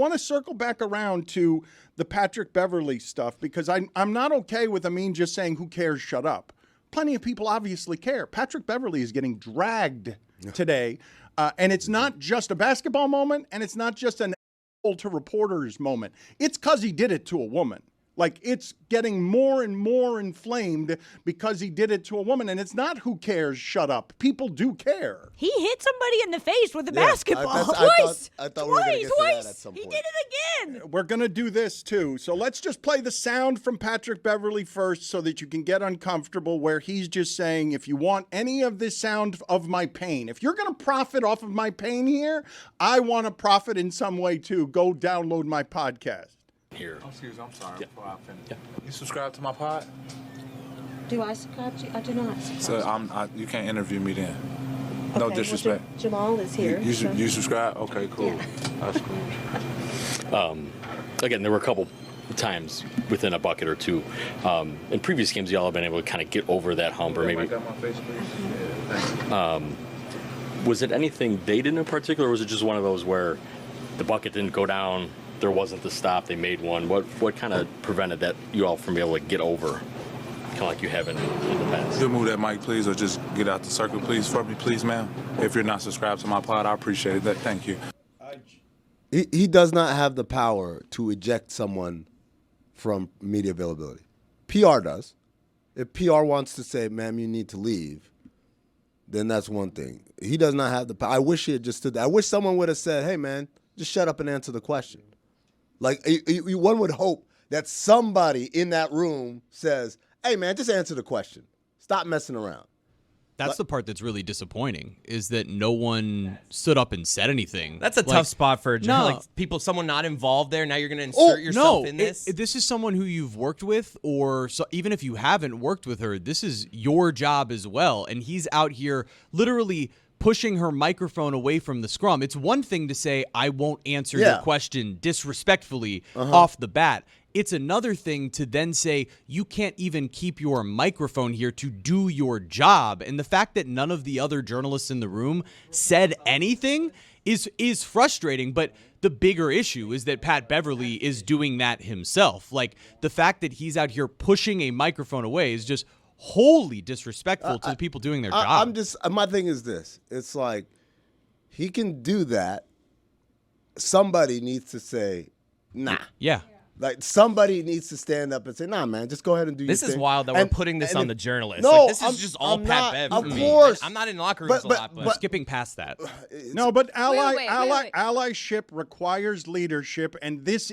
want to circle back around to the Patrick Beverley stuff because I'm not okay with Amin just saying, who cares, shut up. Plenty of people obviously care. Patrick Beverley is getting dragged today, and it's not just a basketball moment, and it's not just an to reporters moment. It's because he did it to a woman. Like, it's getting more and more inflamed because he did it to a woman. And it's not who cares, shut up. People do care. He hit somebody in the face with a basketball. I thought we were going to get to that at some point. He did it again. We're going to do this, too. So let's just play the sound from Patrick Beverley first so that you can get uncomfortable, where he's just saying, if you want any of this sound of my pain, if you're going to profit off of my pain here, I want to profit in some way, too. Go download my podcast. Here. Oh, excuse me, I'm sorry. Before I finish. Yeah. You subscribe to my pod? Do I subscribe to you? I do not subscribe. So you can't interview me then. No disrespect. Well, Jamal is here. You subscribe? Okay, cool. Yeah. That's cool. Again, there were a couple times within a bucket or two. In previous games, y'all have been able to kind of get over that hump, or maybe. Got my face, please. Yeah, thanks. Was it anything they did in particular, or was it just one of those where the bucket didn't go down? There wasn't the stop. They made one. What kind of prevented that you all from being able to get over, kind of like you have in the past? You'll move that mic, please, or just get out the circle, please, for me, please, ma'am. If you're not subscribed to my pod, I appreciate it. Thank you. He does not have the power to eject someone from media availability. PR does. If PR wants to say, ma'am, you need to leave, then that's one thing. He does not have the power. I wish he had just stood there. I wish someone would have said, hey, man, just shut up and answer the question. Like, one would hope that somebody in that room says, hey, man, just answer the question. Stop messing around. That's the part that's really disappointing, is that no one stood up and said anything. That's a tough spot for someone not involved there. Now you're going to insert yourself in this. This is someone who you've worked with, or even if you haven't worked with her, this is your job as well. And he's out here literally pushing her microphone away from the scrum. It's one thing to say, I won't answer your question disrespectfully off the bat. It's another thing to then say, you can't even keep your microphone here to do your job. And the fact that none of the other journalists in the room said anything is frustrating. But the bigger issue is that Pat Beverley is doing that himself. Like, the fact that he's out here pushing a microphone away is just wholly disrespectful to the people doing their job. My thing is this. It's like, he can do that. Somebody needs to say, nah. Yeah. Like, somebody needs to stand up and say, nah, man, just go ahead and do your thing. This is wild that we're putting this on the journalists. No, this is just all Pat Bev of for me. course. I'm not in locker rooms a lot, but skipping past that. No, but wait. allyship requires leadership, and this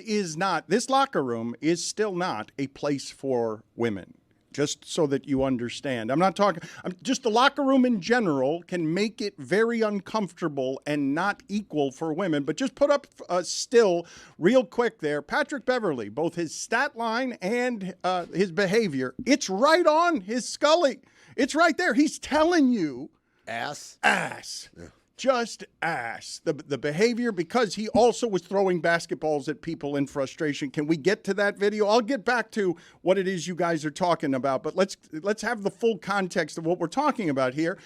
locker room is still not a place for women. Just so that you understand. I'm not talking, just the locker room in general can make it very uncomfortable and not equal for women. But just put up still real quick there. Patrick Beverley, both his stat line and his behavior, it's right on his Scully. It's right there. He's telling you. Ass. Yeah. Just ass. The behavior, because he also was throwing basketballs at people in frustration. Can we get to that video? I'll get back to what it is you guys are talking about, but let's have the full context of what we're talking about here.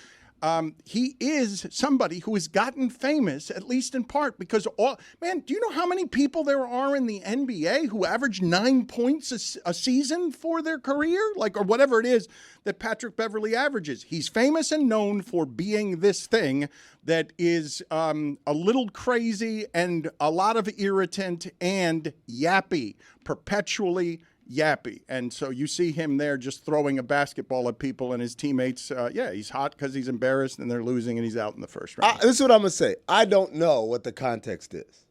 He is somebody who has gotten famous, at least in part, because do you know how many people there are in the NBA who average 9 points a season for their career? Or whatever it is that Patrick Beverley averages. He's famous and known for being this thing that is a little crazy and a lot of irritant and yappy, perpetually yappy. And so you see him there just throwing a basketball at people and his teammates. He's hot because he's embarrassed and they're losing and he's out in the first round. This is what I'm going to say. I don't know what the context is.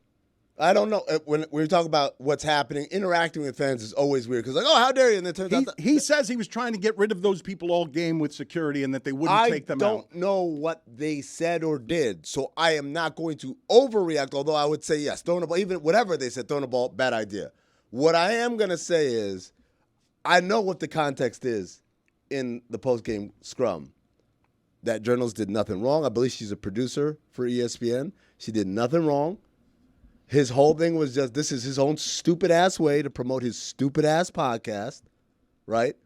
I don't know. When we talk about what's happening, interacting with fans is always weird because, how dare you? And it turns out he says he was trying to get rid of those people all game with security and that they wouldn't take them out. I don't know what they said or did, so I am not going to overreact, although I would say yes. Throwing a ball, even whatever they said, throwing a ball, bad idea. What I am going to say is I know what the context is in the postgame scrum. That journalist did nothing wrong. I believe she's a producer for ESPN. She did nothing wrong. His whole thing was just, this is his own stupid-ass way to promote his stupid-ass podcast, right?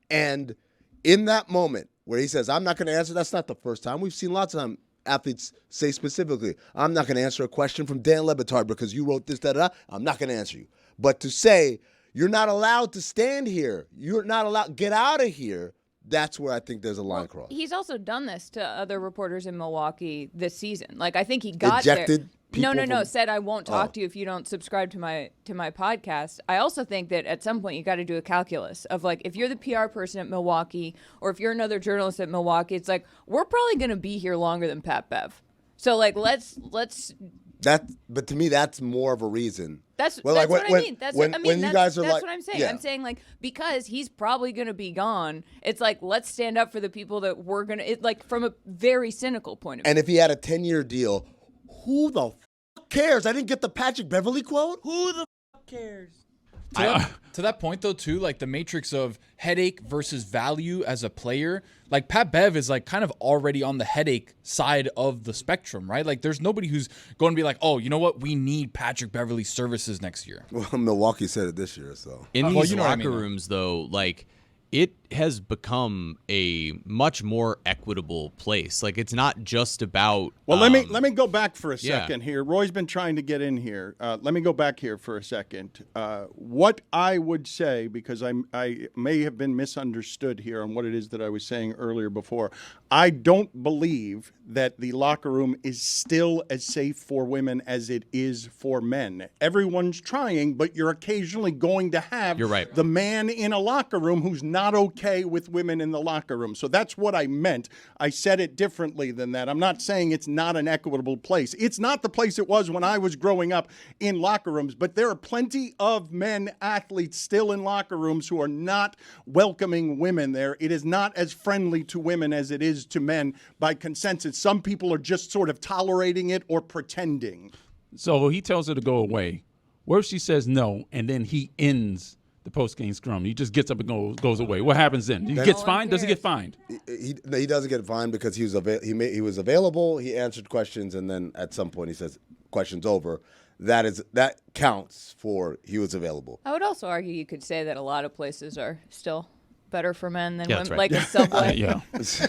And in that moment where he says, I'm not going to answer, that's not the first time. We've seen lots of time athletes say specifically, I'm not going to answer a question from Dan Le Batard because you wrote this, I'm not going to answer you. But to say, you're not allowed to stand here, you're not allowed, get out of here, that's where I think there's a line crossed. He's also done this to other reporters in Milwaukee this season. Like, I think he got Ejected there. No. from- Said, I won't talk to you if you don't subscribe to my podcast. I also think that at some point you got to do a calculus of, like, if you're the PR person at Milwaukee or if you're another journalist at Milwaukee, it's like, we're probably going to be here longer than Pat Bev. So, like, let's. But to me, that's more of a reason. That's well, what like, I mean. That's when you guys are that's like, what I'm saying. yeah. I'm saying, like, because he's probably going to be gone, it's like, let's stand up for the people that we're going to, like, from a very cynical point of view. And if he had a 10-year deal, who the cares? I didn't get the Patrick Beverley quote. Who the cares? To that point, though, too, like the matrix of headache versus value as a player, like Pat Bev is like kind of already on the headache side of the spectrum, right? Like there's nobody who's going to be like, oh, you know what? We need Patrick Beverley's services next year. Well, Milwaukee said it this year, so. In well, these you know what I locker mean, rooms, though, like, it has become a much more equitable place. Like, it's not just about. Well, let me go back for a yeah. second here. Roy's been trying to get in here. Let me go back here for a second. What I would say, because I may have been misunderstood here on what it is that I was saying earlier before, I don't believe that the locker room is still as safe for women as it is for men. Everyone's trying, but you're occasionally going to have You're right. the man in a locker room who's not okay with women in the locker room. So that's what I meant. I said it differently than that. I'm not saying it's not an equitable place. It's not the place it was when I was growing up in locker rooms, but there are plenty of men athletes still in locker rooms who are not welcoming women there. It is not as friendly to women as it is to men by consensus. Some people are just sort of tolerating it or pretending. So he tells her to go away. What if she says no, and then he ends the post-game scrum? He just gets up and goes away. What happens then? He gets fined? Does he get fined? He doesn't get fined because he was available. He answered questions, and then at some point he says, "Questions over." That counts for he was available. I would also argue you could say that a lot of places are still better for men than Yeah, women, that's right. like a Subway. Yeah.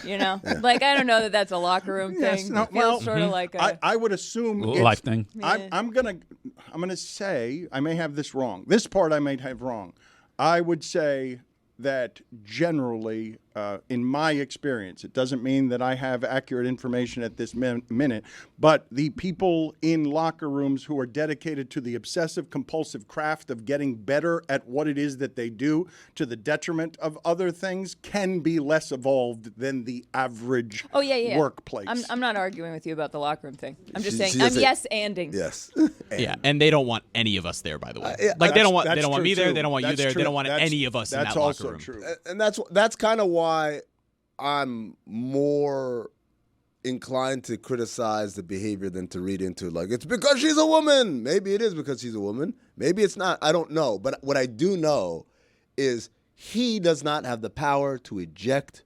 You know, like, I don't know that that's a locker room thing. no, It feels sort mm-hmm. of like a. I would assume Life thing. I'm gonna say, I may have this wrong. This part I may have wrong. I would say that generally, in my experience, it doesn't mean that I have accurate information at this minute, but the people in locker rooms who are dedicated to the obsessive compulsive craft of getting better at what it is that they do to the detriment of other things can be less evolved than the average workplace. I'm not arguing with you about the locker room thing. I'm just She saying I'm doesn't- yes-anding. Yes. Yeah, and they don't want any of us there, by the way. Yeah, Like, they don't want that's me true, there. too. They don't want you That's there. true. They don't want any of us in That's that also locker room. true. And that's kind of why I'm more inclined to criticize the behavior than to read into, like, it's because she's a woman. Maybe it is because she's a woman. Maybe it's not. I don't know. But what I do know is he does not have the power to eject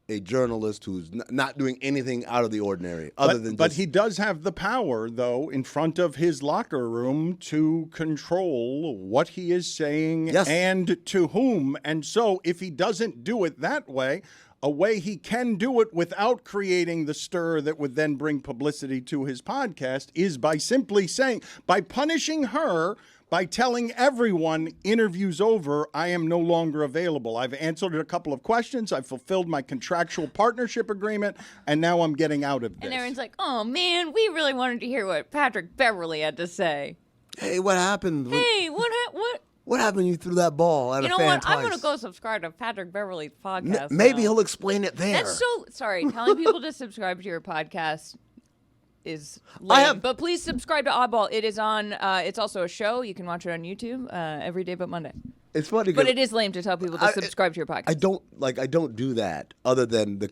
a journalist who's not doing anything out of the ordinary But he does have the power, though, in front of his locker room to control what he is saying and to whom. And so if he doesn't do it that way, a way he can do it without creating the stir that would then bring publicity to his podcast is by simply saying, by punishing her, by telling everyone, interview's over, I am no longer available. I've answered a couple of questions, I've fulfilled my contractual partnership agreement, and now I'm getting out of this. And everyone's like, oh, man, we really wanted to hear what Patrick Beverley had to say. Hey, what happened? Hey, what? What happened when you threw that ball at You a know fan what? twice? I'm going to go subscribe to Patrick Beverley's podcast. Maybe now. he'll explain it there. That's so, sorry, telling people to subscribe to your podcast is lame. But please subscribe to Oddball. It is on, it's also a show. You can watch it on YouTube every day but Monday. It's funny. But it is lame to tell people to subscribe to your podcast. I don't do that other than the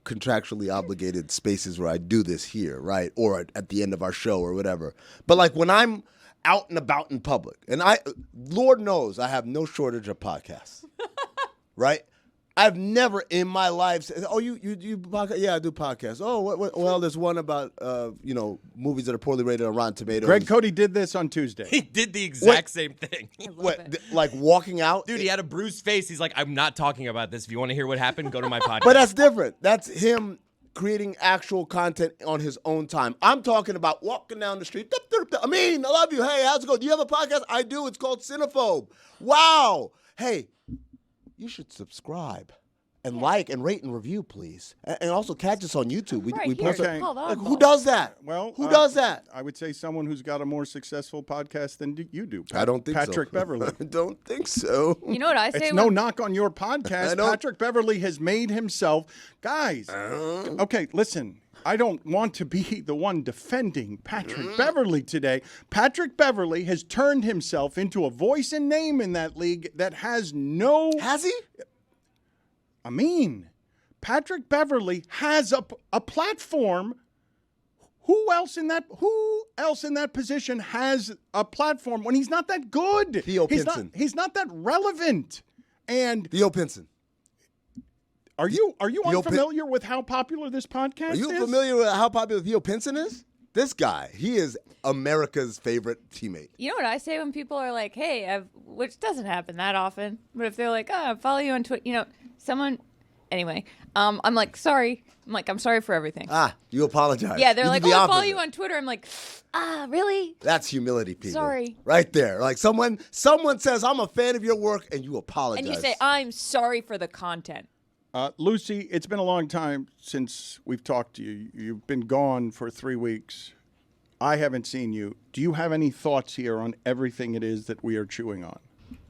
contractually obligated spaces where I do this here, right? Or at the end of our show or whatever. But like when I'm out and about in public, and Lord knows I have no shortage of podcasts, right? I've never in my life said, "Oh, you podcast? Yeah, I do podcasts." Oh, well, there's one about movies that are poorly rated on Rotten Tomatoes. Greg Cody did this on Tuesday. He did the exact same thing. Like walking out, Dude, he had a bruised face. He's like, I'm not talking about this. If you want to hear what happened, go to my podcast. But that's different. That's him creating actual content on his own time. I'm talking about walking down the street. Amin, I love you. Hey, how's it going? Do you have a podcast? I do. It's called Cinephobe. Wow. Hey, you should subscribe and like and rate and review, please. And also catch us on YouTube. We post Okay. like, who does that? Well, who does that? I would say someone who's got a more successful podcast than you do. I don't think Patrick so. Beverley. I don't think so. You know what I say? It's no knock on your podcast. Patrick Beverley has made himself. Guys, okay, listen. I don't want to be the one defending Patrick Beverley today. Patrick Beverley has turned himself into a voice and name in that league that has no... Has he? I mean, Patrick Beverley has a platform. Who else in that position has a platform when he's not that good? Theo Pinson. He's not that relevant. And Theo Pinson. Are you unfamiliar with how popular this podcast is? Are you familiar with how popular Theo Pinson is? This guy, he is America's favorite teammate. You know what I say when people are like, hey, which doesn't happen that often, but if they're like, I follow you on Twitter, someone, anyway, I'm like, sorry. I'm sorry for everything. You apologize. Yeah, they're You like, do the I follow opposite. you on Twitter. I'm like, really? That's humility, people. Sorry. Right there. Like someone says, I'm a fan of your work, and you apologize. And you say, I'm sorry for the content. Lucy, it's been a long time since we've talked to you. You've been gone for 3 weeks. I haven't seen you. Do you have any thoughts here on everything it is that we are chewing on?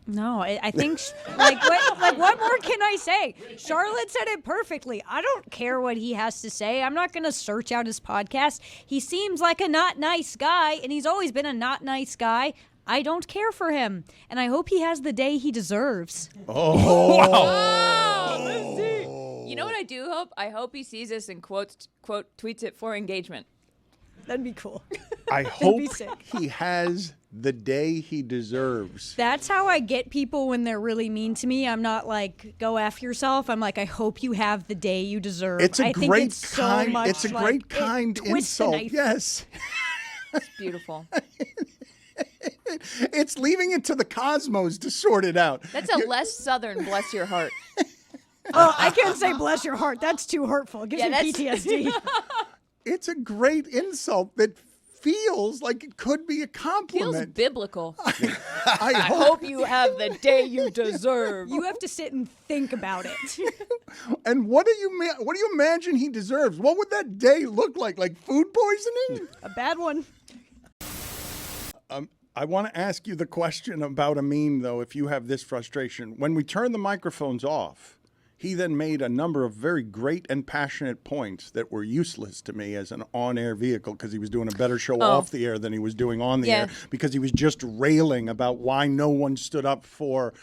No, I think, what more can I say? Charlotte said it perfectly. I don't care what he has to say. I'm not going to search out his podcast. He seems like a not nice guy, and he's always been a not nice guy. I don't care for him, and I hope he has the day he deserves. Oh, wow. You know what I do hope? I hope he sees this and tweets it for engagement. That'd be cool. I hope he has the day he deserves. That's how I get people when they're really mean to me. I'm not like, go F yourself. I'm like, I hope you have the day you deserve. It's a great kind. It's a great kind insult. Yes. It's beautiful. It's leaving it to the cosmos to sort it out. That's a less southern bless your heart. Oh, I can't say bless your heart. That's too hurtful. It gives me PTSD. It's a great insult that feels like it could be a compliment. Feels biblical. I hope you have the day you deserve. You have to sit and think about it. And what do you imagine he deserves? What would that day look like? Like food poisoning? A bad one. I want to ask you the question about Amin, though, if you have this frustration. When we turn the microphones off, he then made a number of very great and passionate points that were useless to me as an on-air vehicle because he was doing a better show off the air than he was doing on the air because he was just railing about why no one stood up for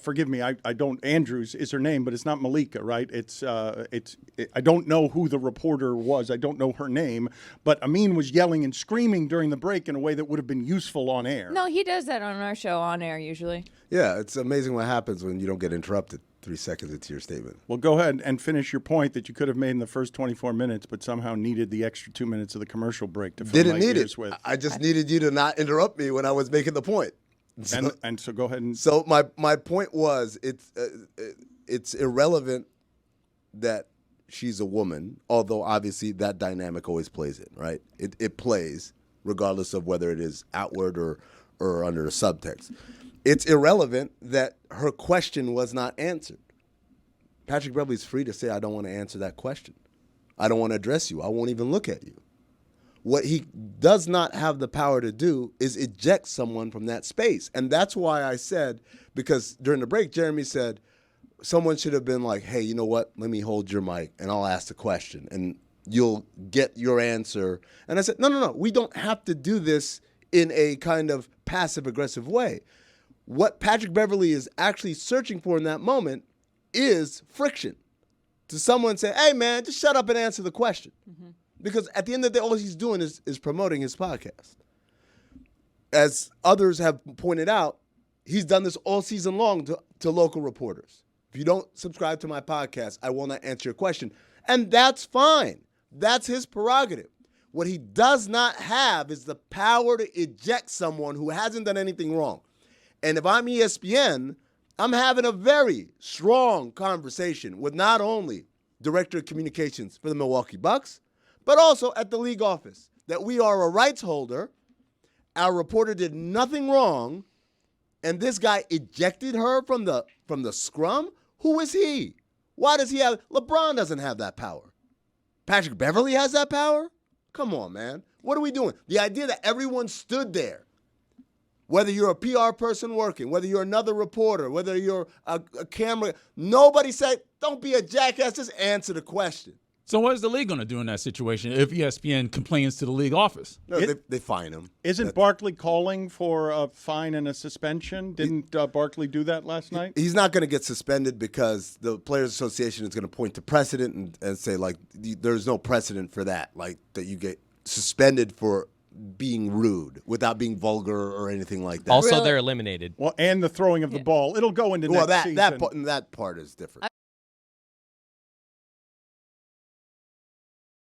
forgive me, I don't. Andrews is her name, but it's not Malika, right? I don't know who the reporter was. I don't know her name, but Amin was yelling and screaming during the break in a way that would have been useful on air. No, he does that on our show on air usually. Yeah, it's amazing what happens when you don't get interrupted 3 seconds into your statement. Well, go ahead and finish your point that you could have made in the first 24 minutes, but somehow needed the extra 2 minutes of the commercial break to fill Didn't my need ears it. with. I just needed you to not interrupt me when I was making the point. And so go ahead and. So my point was it's irrelevant that she's a woman, although obviously that dynamic always plays in, right? It plays regardless of whether it is outward or under the subtext. It's irrelevant that her question was not answered. Patrick Beverley's free to say, I don't want to answer that question. I don't want to address you. I won't even look at you. What he does not have the power to do is eject someone from that space. And that's why I said, because during the break, Jeremy said, someone should have been like, hey, you know what? Let me hold your mic and I'll ask the question and you'll get your answer. And I said, no. We don't have to do this in a kind of passive-aggressive way. What Patrick Beverley is actually searching for in that moment is friction. To someone say, hey, man, just shut up and answer the question. Mm-hmm. Because at the end of the day, all he's doing is promoting his podcast. As others have pointed out, he's done this all season long to local reporters. If you don't subscribe to my podcast, I will not answer your question. And that's fine. That's his prerogative. What he does not have is the power to eject someone who hasn't done anything wrong. And if I'm ESPN, I'm having a very strong conversation with not only director of communications for the Milwaukee Bucks, but also at the league office, that we are a rights holder. Our reporter did nothing wrong, and this guy ejected her from the scrum? Who is he? Why does he have – LeBron doesn't have that power. Patrick Beverley has that power? Come on, man. What are we doing? The idea that everyone stood there, whether you're a PR person working, whether you're another reporter, whether you're a camera, nobody said, don't be a jackass, just answer the question. So what is the league going to do in that situation if ESPN complains to the league office? No, they fine him. Isn't Barkley calling for a fine and a suspension? Didn't Barkley do that last night? He's not going to get suspended because the Players Association is going to point to precedent and say, like, there's no precedent for that, like that you get suspended for being rude without being vulgar or anything like that. Also, they're eliminated. Well, and the throwing of the ball. It'll go into next season. That part is different.